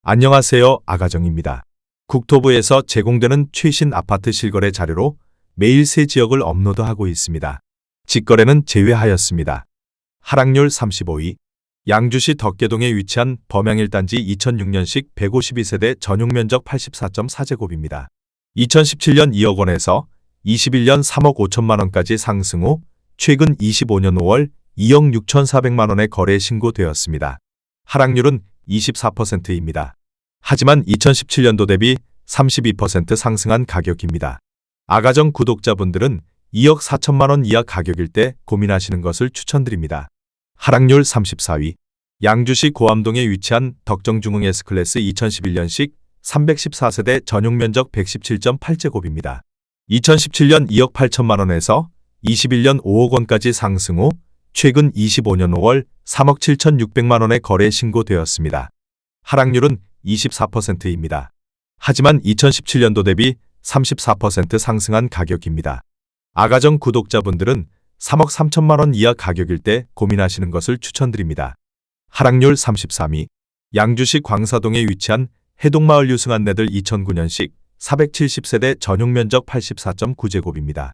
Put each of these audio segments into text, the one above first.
안녕하세요. 아가정입니다. 국토부에서 제공되는 최신 아파트 실거래 자료로 매일 새 지역을 업로드하고 있습니다. 직거래는 제외하였습니다. 하락률 35위. 양주시 덕계동에 위치한 범양 1단지 2006년식 152세대 전용면적 84.4제곱입니다. 2017년 2억 원에서 21년 3억 5천만 원까지 상승 후 최근 25년 5월 2억 6,400만 원의 거래 신고되었습니다. 하락률은 24%입니다. 하지만 2017년도 대비 32% 상승한 가격입니다. 아가정 구독자분들은 2억 4천만 원 이하 가격일 때 고민하시는 것을 추천드립니다. 하락률 34위. 양주시 고암동에 위치한 덕정중흥 S클래스 2011년식 314세대 전용면적 117.8제곱입니다. 2017년 2억 8천만 원에서 21년 5억 원까지 상승 후 최근 25년 5월 3억 7,600만 원의 거래 신고되었습니다. 하락률은 24%입니다. 하지만 2017년도 대비 34% 상승한 가격입니다. 아가정 구독자분들은 3억 3천만 원 이하 가격일 때 고민하시는 것을 추천드립니다. 하락률 33위. 양주시 광사동에 위치한 해동마을 유승안내들 2009년식 470세대 전용면적 84.9제곱입니다.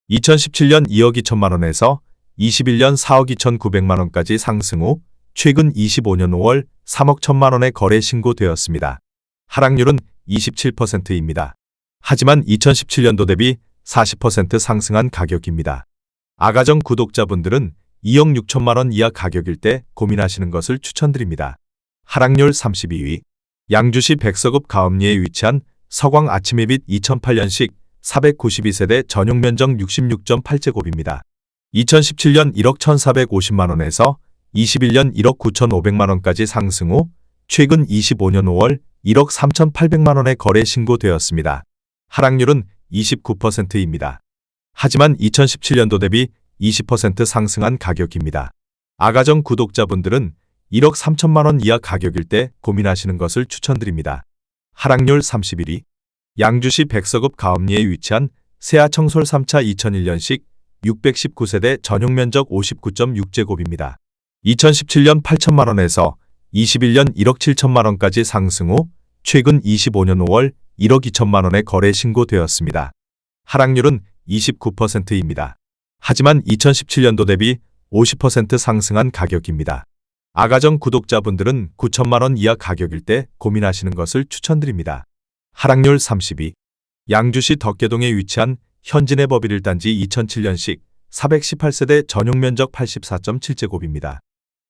2017년 2억 2천만 원에서 21년 4억 2,900만 원까지 상승 후 최근 25년 5월 3억 1천만 원의 거래 신고되었습니다. 하락률은 27%입니다. 하지만 2017년도 대비 40% 상승한 가격입니다. 아가정 구독자분들은 2억 6천만 원 이하 가격일 때 고민하시는 것을 추천드립니다. 하락률 32위. 양주시 백서급 가음리에 위치한 서광 아침햇빛 2008년식 492세대 전용면적 66.8제곱입니다. 2017년 1억 1,450만 원에서 21년 1억 9,500만 원까지 상승 후 최근 25년 5월 1억 3,800만 원의 거래 신고되었습니다. 하락률은 29%입니다. 하지만 2017년도 대비 20% 상승한 가격입니다. 아가정 구독자분들은 1억 3천만 원 이하 가격일 때 고민하시는 것을 추천드립니다. 하락률 31위. 양주시 백서급 가음리에 위치한 세아청솔 3차 2001년식 619세대 전용면적 59.6제곱입니다. 2017년 8천만 원에서 21년 1억 7천만 원까지 상승 후 최근 25년 5월 1억 2천만 원의 거래 신고되었습니다. 하락률은 29%입니다. 하지만 2017년도 대비 50% 상승한 가격입니다. 아가정 구독자분들은 9천만 원 이하 가격일 때 고민하시는 것을 추천드립니다. 하락률 30위. 양주시 덕계동에 위치한 현진의 법일 1단지 2007년식 418세대 전용면적 84.7제곱입니다.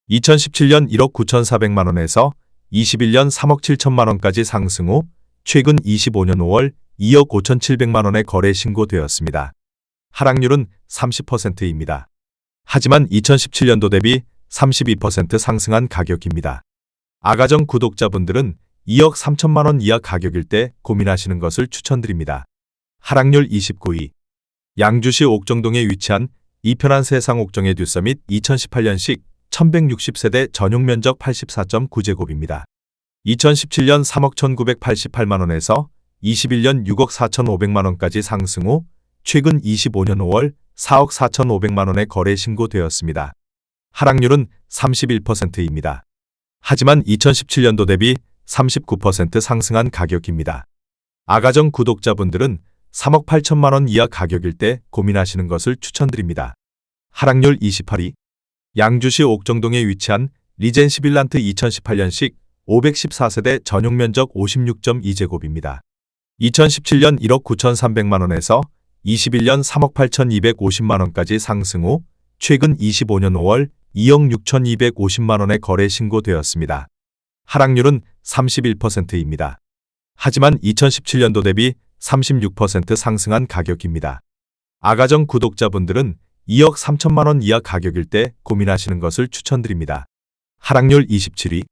2017년 1억 9,400만 원에서 21년 3억 7천만 원까지 상승 후 최근 25년 5월 2억 5,700만 원의 거래 신고되었습니다. 하락률은 30%입니다. 하지만 2017년도 대비 32% 상승한 가격입니다. 아가정 구독자분들은 2억 3천만 원 이하 가격일 때 고민하시는 것을 추천드립니다. 하락률 29위. 양주시 옥정동에 위치한 이편한 세상 옥정의 듀서밋 2018년식 1160세대 전용면적 84.9제곱입니다. 2017년 3억 1,988만 원에서 21년 6억 4,500만 원까지 상승 후 최근 25년 5월 4억 4,500만 원의 거래 신고되었습니다. 하락률은 31%입니다. 하지만 2017년도 대비 39% 상승한 가격입니다. 아가정 구독자분들은 3억 8천만 원 이하 가격일 때 고민하시는 것을 추천드립니다. 하락률 28위. 양주시 옥정동에 위치한 리젠시 빌란트 2018년식 514세대 전용면적 56.2제곱입니다. 2017년 1억 9,300만 원에서 21년 3억 8,250만 원까지 상승 후 최근 25년 5월 2억 6,250만 원의 거래 신고되었습니다. 하락률은 31%입니다. 하지만 2017년도 대비 36% 상승한 가격입니다. 아가정 구독자분들은 2억 3천만 원 이하 가격일 때 고민하시는 것을 추천드립니다. 하락률 27위.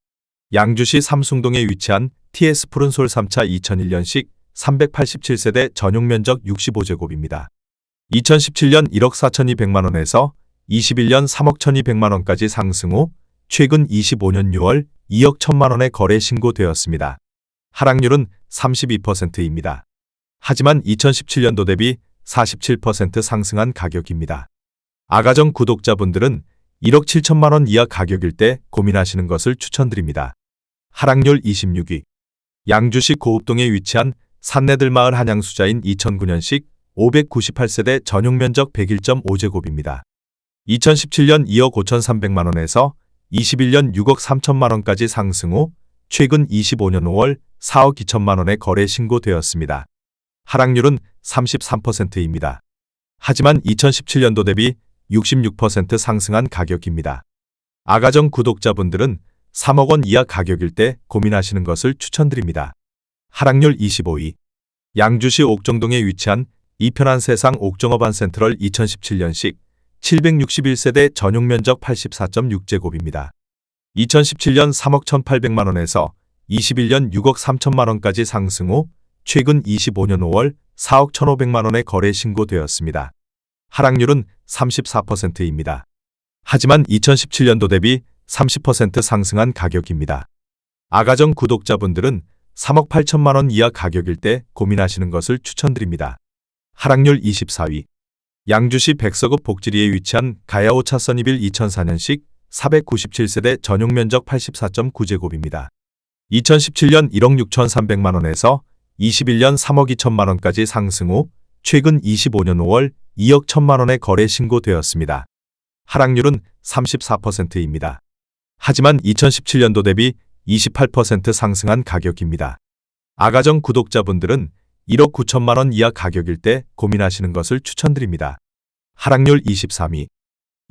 양주시 삼숭동에 위치한 TS 푸른솔 3차 2001년식 387세대 전용면적 65제곱입니다. 2017년 1억 4,200만 원에서 21년 3억 1,200만 원까지 상승 후 최근 25년 6월 2억 1천만 원의 거래 신고되었습니다. 하락률은 32%입니다. 하지만 2017년도 대비 47% 상승한 가격입니다. 아가정 구독자분들은 1억 7천만 원 이하 가격일 때 고민하시는 것을 추천드립니다. 하락률 26위. 양주시 고읍동에 위치한 산내들마을 한양수자인 2009년식 598세대 전용면적 101.5제곱입니다. 2017년 2억 5,300만 원에서 21년 6억 3천만 원까지 상승 후 최근 25년 5월 4억 2천만 원에 거래 신고되었습니다. 하락률은 33%입니다. 하지만 2017년도 대비 66% 상승한 가격입니다. 아가정 구독자분들은 3억 원 이하 가격일 때 고민하시는 것을 추천드립니다. 하락률 25위. 양주시 옥정동에 위치한 이편한 세상 옥정어반 센트럴 2017년식 761세대 전용면적 84.6제곱입니다. 2017년 3억 1,800만 원에서 21년 6억 3천만 원까지 상승 후 최근 25년 5월 4억 1,500만 원에 거래 신고되었습니다. 하락률은 34%입니다. 하지만 2017년도 대비 30% 상승한 가격입니다. 아가정 구독자분들은 3억 8천만 원 이하 가격일 때 고민하시는 것을 추천드립니다. 하락률 24위. 양주시 백서급 복지리에 위치한 가야 5차선 2빌 2004년식 497세대 전용면적 84.9제곱입니다. 2017년 1억 6,300만 원에서 21년 3억 2천만 원까지 상승 후 최근 25년 5월 2억 1천만 원에 거래 신고되었습니다. 하락률은 34%입니다. 하지만 2017년도 대비 28% 상승한 가격입니다. 아가정 구독자분들은 1억 9천만 원 이하 가격일 때 고민하시는 것을 추천드립니다. 하락률 23위.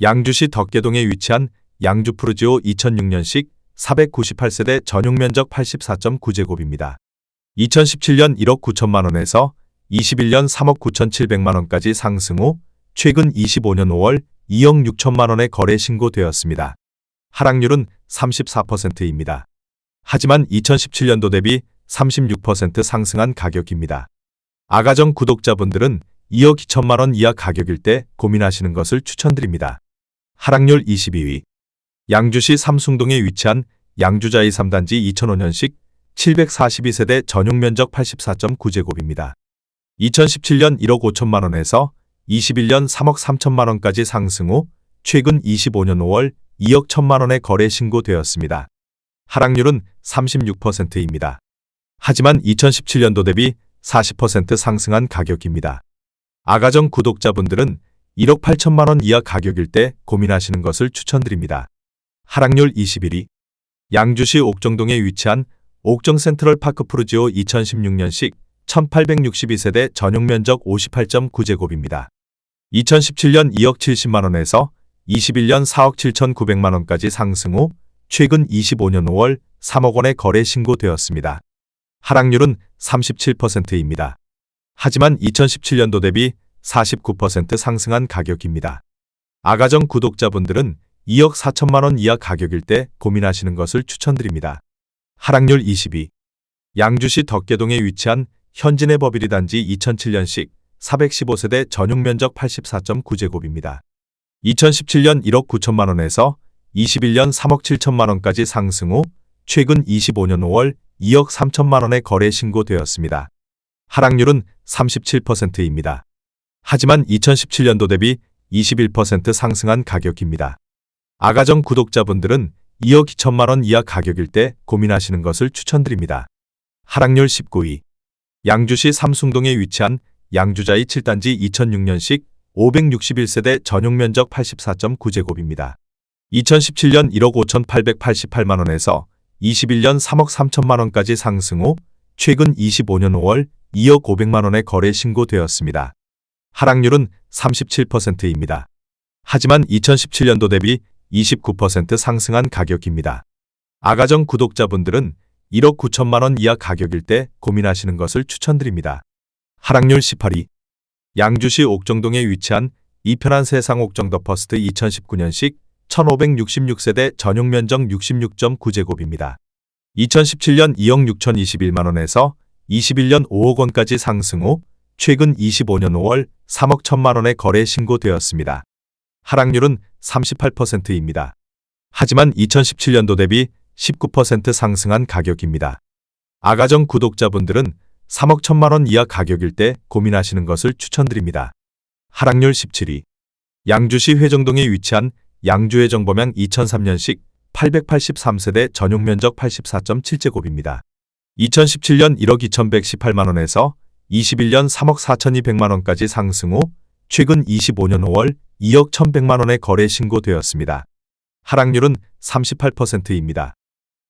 양주시 덕계동에 위치한 양주푸르지오 2006년식 498세대 전용면적 84.9제곱입니다. 2017년 1억 9천만 원에서 21년 3억 9,700만 원까지 상승 후 최근 25년 5월 2억 6천만 원에 거래 신고되었습니다. 하락률은 34%입니다. 하지만 2017년도 대비 36% 상승한 가격입니다. 아가정 구독자분들은 2억 2천만 원 이하 가격일 때 고민하시는 것을 추천드립니다. 하락률 22위. 양주시 삼숭동에 위치한 양주자이 3단지 2005년식 742세대 전용면적 84.9제곱입니다. 2017년 1억 5천만 원에서 21년 3억 3천만 원까지 상승 후 최근 25년 5월 2억 1천만 원에 거래 신고되었습니다. 하락률은 36%입니다. 하지만 2017년도 대비 40% 상승한 가격입니다. 아가정 구독자분들은 1억 8천만 원 이하 가격일 때 고민하시는 것을 추천드립니다. 하락률 21위. 양주시 옥정동에 위치한 옥정 센트럴 파크 푸르지오 2016년식 1862세대 전용면적 58.9제곱입니다. 2017년 2억 70만 원에서 21년 4억 7,900만 원까지 상승 후 최근 25년 5월 3억 원에 거래 신고되었습니다. 하락률은 37%입니다. 하지만 2017년도 대비 49% 상승한 가격입니다. 아가정 구독자분들은 2억 4천만 원 이하 가격일 때 고민하시는 것을 추천드립니다. 하락률 22. 양주시 덕계동에 위치한 현진의 버비리 단지 2007년식 415세대 전용면적 84.9제곱입니다. 2017년 1억 9천만 원에서 21년 3억 7천만 원까지 상승 후 최근 25년 5월 2억 3천만 원에 거래 신고되었습니다. 하락률은 37%입니다. 하지만 2017년도 대비 21% 상승한 가격입니다. 아가정 구독자분들은 2억 2천만 원 이하 가격일 때 고민하시는 것을 추천드립니다. 하락률 19위. 양주시 삼숭동에 위치한 양주자이 7단지 2006년식 561세대 전용면적 84.9제곱입니다. 2017년 1억 5,888만 원에서 21년 3억 3천만 원까지 상승 후 최근 25년 5월 2억 500만 원에 거래 신고되었습니다. 하락률은 37%입니다. 하지만 2017년도 대비 29% 상승한 가격입니다. 아가정 구독자분들은 1억 9천만 원 이하 가격일 때 고민하시는 것을 추천드립니다. 하락률 18위. 양주시 옥정동에 위치한 이편한 세상 옥정 더 퍼스트 2019년식 1566세대 전용면적 66.9제곱입니다. 2017년 2억 6,021만 원에서 21년 5억 원까지 상승 후 최근 25년 5월 3억 1천만 원에 거래 신고되었습니다. 하락률은 38%입니다. 하지만 2017년도 대비 19% 상승한 가격입니다. 아가정 구독자분들은 3억 1천만 원 이하 가격일 때 고민하시는 것을 추천드립니다. 하락률 17위. 양주시 회정동에 위치한 양주회정범양 2003년식 883세대 전용면적 84.7제곱입니다. 2017년 1억 2,118만 원에서 21년 3억 4,200만 원까지 상승 후 최근 25년 5월 2억 1,100만 원의 거래 신고되었습니다. 하락률은 38%입니다.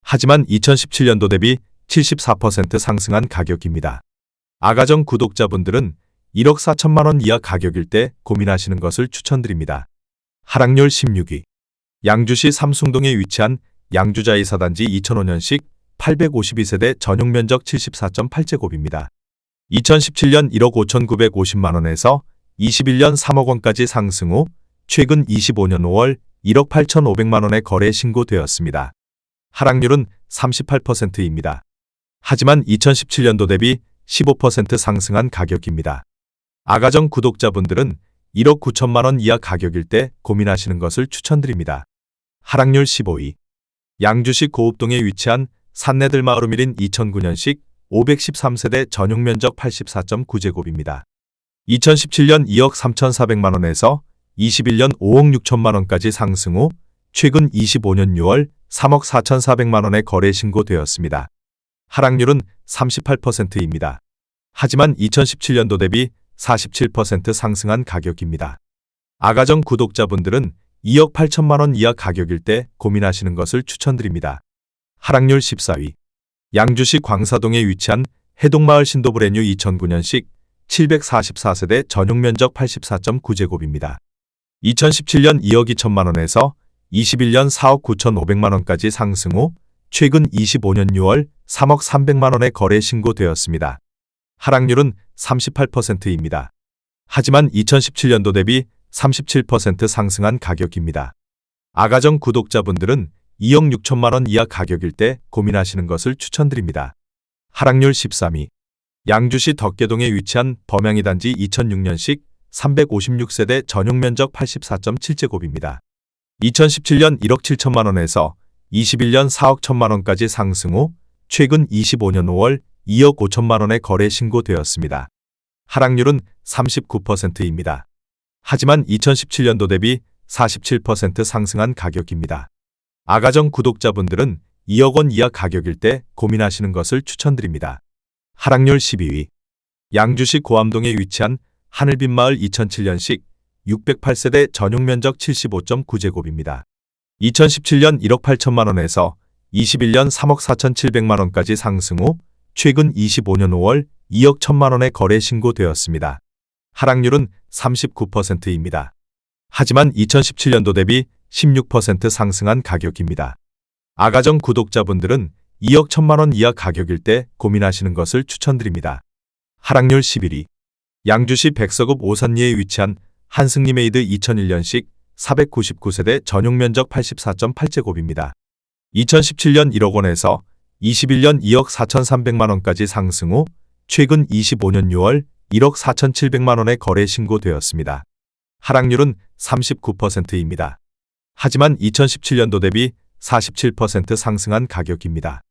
하지만 2017년도 대비 74% 상승한 가격입니다. 아가정 구독자분들은 1억 4천만 원 이하 가격일 때 고민하시는 것을 추천드립니다. 하락률 16위. 양주시 삼숭동에 위치한 양주자이사단지 2005년식 852세대 전용 면적 74.8제곱입니다. 2017년 1억 5,950만 원에서 21년 3억 원까지 상승 후 최근 25년 5월 1억 8,500만 원의 거래 신고되었습니다. 하락률은 38%입니다. 하지만 2017년도 대비 15% 상승한 가격입니다. 아가정 구독자분들은 1억 9천만 원 이하 가격일 때 고민하시는 것을 추천드립니다. 하락률 15위. 양주시 고읍동에 위치한 산내들마을우밀인 2009년식 513세대 전용 면적 84.9제곱입니다. 2017년 2억 3,400만 원에서 21년 5억 6천만 원까지 상승 후 최근 25년 6월 3억 4,400만 원의 거래 신고되었습니다. 하락률은 38%입니다. 하지만 2017년도 대비 47% 상승한 가격입니다. 아가정 구독자분들은 2억 8천만 원 이하 가격일 때 고민하시는 것을 추천드립니다. 하락률 14위. 양주시 광사동에 위치한 해동마을 신도브레뉴 2009년식 744세대 전용 면적 84.9제곱입니다. 2017년 2억 2천만 원에서 21년 4억 9,500만 원까지 상승 후 최근 25년 6월 3억 300만 원의 거래 신고되었습니다. 하락률은 38%입니다. 하지만 2017년도 대비 37% 상승한 가격입니다. 아가정 구독자분들은 2억 6천만 원 이하 가격일 때 고민하시는 것을 추천드립니다. 하락률 13위. 양주시 덕계동에 위치한 범양이 단지 2006년식 356세대 전용 면적 84.7제곱입니다. 2017년 1억 7천만 원에서 21년 4억 1천만 원까지 상승 후 최근 25년 5월 2억 5천만 원의 거래 신고되었습니다. 하락률은 39%입니다. 하지만 2017년도 대비 47% 상승한 가격입니다. 아가정 구독자분들은 2억 원 이하 가격일 때 고민하시는 것을 추천드립니다. 하락률 12위. 양주시 고암동에 위치한 하늘빛마을 2007년식 608세대 전용 면적 75.9제곱입니다. 2017년 1억 8천만 원에서 21년 3억 4,700만 원까지 상승 후 최근 25년 5월 2억 1천만 원의 거래 신고되었습니다. 하락률은 39%입니다. 하지만 2017년도 대비 16% 상승한 가격입니다. 아가정 구독자분들은 2억 1천만 원 이하 가격일 때 고민하시는 것을 추천드립니다. 하락률 11위. 양주시 백서읍 오산리에 위치한 한승리메이드 2001년식 499세대 전용 면적 84.8제곱입니다. 2017년 1억 원에서 21년 2억 4,300만 원까지 상승 후 최근 25년 6월 1억 4,700만 원의 거래 신고되었습니다. 하락률은 39%입니다. 하지만 2017년도 대비 47% 상승한 가격입니다.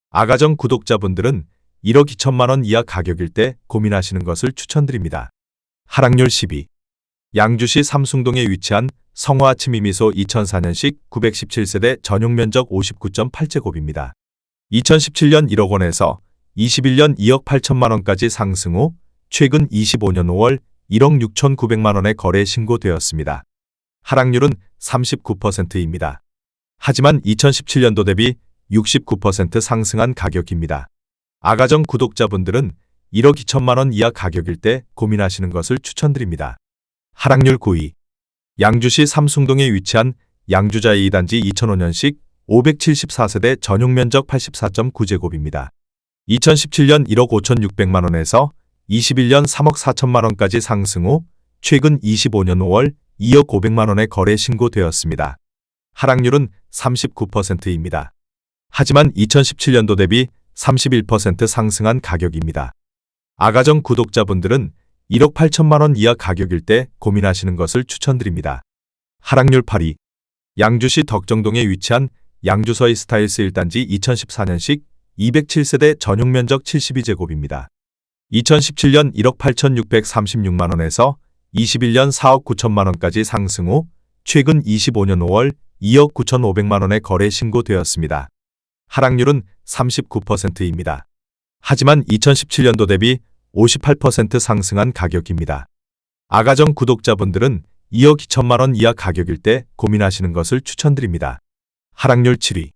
아가정 구독자분들은 1억 2천만 원 이하 가격일 때 고민하시는 것을 추천드립니다. 하락률 10위. 양주시 삼숭동에 위치한 성화아침이미소 2004년식 917세대 전용 면적 59.8제곱입니다. 2017년 1억 원에서 21년 2억 8천만 원까지 상승 후 최근 25년 5월 1억 6,900만 원의 거래 신고되었습니다. 하락률은 39%입니다. 하지만 2017년도 대비 69% 상승한 가격입니다. 아가정 구독자분들은 1억 2천만 원 이하 가격일 때 고민하시는 것을 추천드립니다. 하락률 9위. 양주시 삼숭동에 위치한 양주자이 2단지 2005년식 574세대 전용 면적 84.9제곱입니다. 2017년 1억 5,600만 원에서 21년 3억 4천만 원까지 상승 후 최근 25년 5월 2억 500만 원의 거래 신고되었습니다. 하락률은 39%입니다. 하지만 2017년도 대비 31% 상승한 가격입니다. 아가정 구독자분들은 1억 8천만 원 이하 가격일 때 고민하시는 것을 추천드립니다. 하락률 8위. 양주시 덕정동에 위치한 양주서이 스타일스 1단지 2014년식 207세대 전용 면적 72제곱입니다. 2017년 1억 8,636만 원에서 21년 4억 9천만 원까지 상승 후 최근 25년 5월 2억 9,500만 원의 거래 신고되었습니다. 하락률은 39%입니다. 하지만 2017년도 대비 58% 상승한 가격입니다. 아가정 구독자분들은 2억 2천만 원 이하 가격일 때 고민하시는 것을 추천드립니다. 하락률 7위.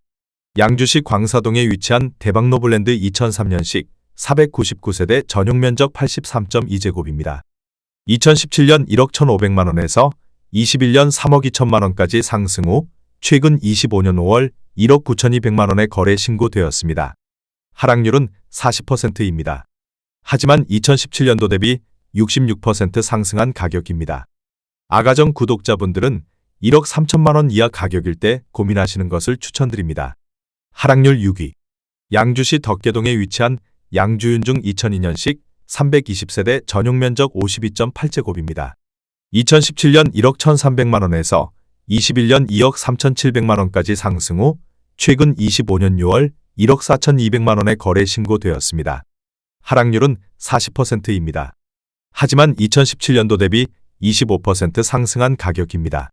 양주시 광사동에 위치한 대박노블랜드 2003년식 499세대 전용 면적 83.2제곱입니다. 2017년 1억 1,500만 원에서 21년 3억 2천만 원까지 상승 후 최근 25년 5월 1억 9,200만 원에 거래 신고되었습니다. 하락률은 40%입니다. 하지만 2017년도 대비 66% 상승한 가격입니다. 아가정 구독자분들은 1억 3천만 원 이하 가격일 때 고민하시는 것을 추천드립니다. 하락률 6위. 양주시 덕계동에 위치한 양주윤중 2002년식 320세대 전용 면적 52.8제곱입니다. 2017년 1억 1,300만 원에서 21년 2억 3,700만 원까지 상승 후 최근 25년 6월 1억 4,200만 원에 거래 신고되었습니다. 하락률은 40%입니다. 하지만 2017년도 대비 25% 상승한 가격입니다.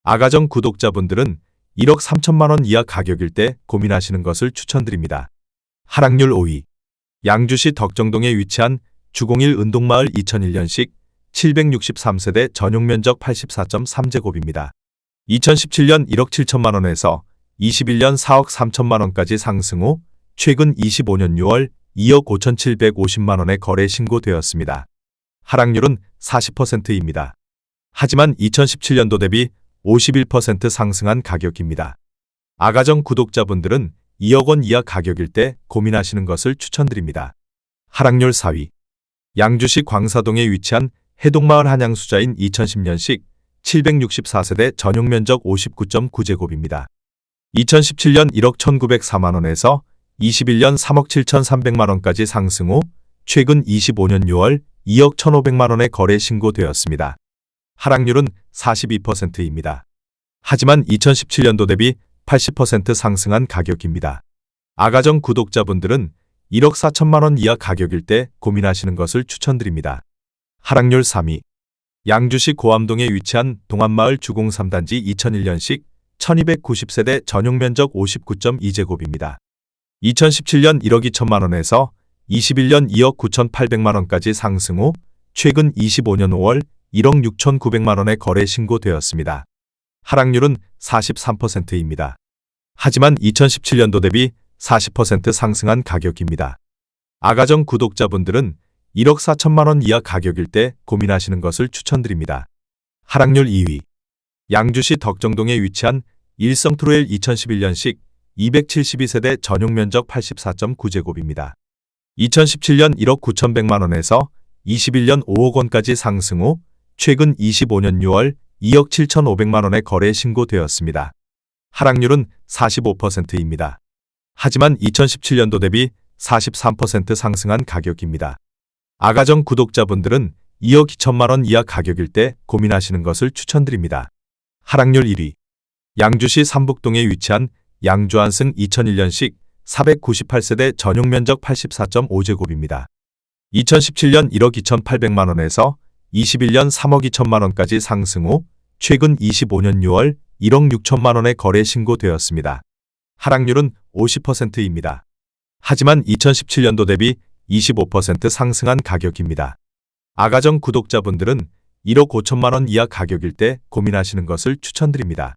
아가정 구독자분들은 1억 3천만 원 이하 가격일 때 고민하시는 것을 추천드립니다. 하락률 5위. 양주시 덕정동에 위치한 주공일 은동마을 2001년식 763세대 전용 면적 84.3제곱입니다. 2017년 1억 7천만 원에서 21년 4억 3천만 원까지 상승 후 최근 25년 6월 2억 5,750만 원에 거래 신고되었습니다. 하락률은 40%입니다. 하지만 2017년도 대비 51% 상승한 가격입니다. 아가정 구독자분들은 2억 원 이하 가격일 때 고민하시는 것을 추천드립니다. 하락률 4위. 양주시 광사동에 위치한 해동마을 한양수자인 2010년식 764세대 전용 면적 59.9제곱입니다. 2017년 1억 1,904만 원에서 21년 3억 7,300만 원까지 상승 후 최근 25년 6월 2억 1,500만 원에 거래 신고되었습니다. 하락률은 42%입니다. 하지만 2017년도 대비 80% 상승한 가격입니다. 아가정 구독자분들은 1억 4천만 원 이하 가격일 때 고민하시는 것을 추천드립니다. 하락률 3위. 양주시 고암동에 위치한 동안마을 주공 3단지 2001년식 1290세대 전용 면적 59.2제곱입니다. 2017년 1억 2천만 원에서 21년 2억 9,800만 원까지 상승 후 최근 25년 5월 1억 6,900만 원에 거래 신고되었습니다. 하락률은 43%입니다. 하지만 2017년도 대비 40% 상승한 가격입니다. 아가정 구독자분들은 1억 4천만 원 이하 가격일 때 고민하시는 것을 추천드립니다. 하락률 2위. 양주시 덕정동에 위치한 일성트로엘 2011년식 272세대 전용 면적 84.9제곱입니다. 2017년 1억 9,100만 원에서 21년 5억 원까지 상승 후 최근 25년 6월 2억 7,500만 원에 거래 신고되었습니다. 하락률은 45%입니다. 하지만 2017년도 대비 43% 상승한 가격입니다. 아가정 구독자분들은 2억 2천만 원 이하 가격일 때 고민하시는 것을 추천드립니다. 하락률 1위. 양주시 삼북동에 위치한 양주안승 2001년식 498세대 전용 면적 84.5제곱입니다. 2017년 1억 2,800만 원에서 21년 3억 2천만 원까지 상승 후 최근 25년 6월 1억 6천만 원에 거래 신고되었습니다. 하락률은 50%입니다. 하지만 2017년도 대비 25% 상승한 가격입니다. 아가정 구독자분들은 1억 5천만 원 이하 가격일 때 고민하시는 것을 추천드립니다.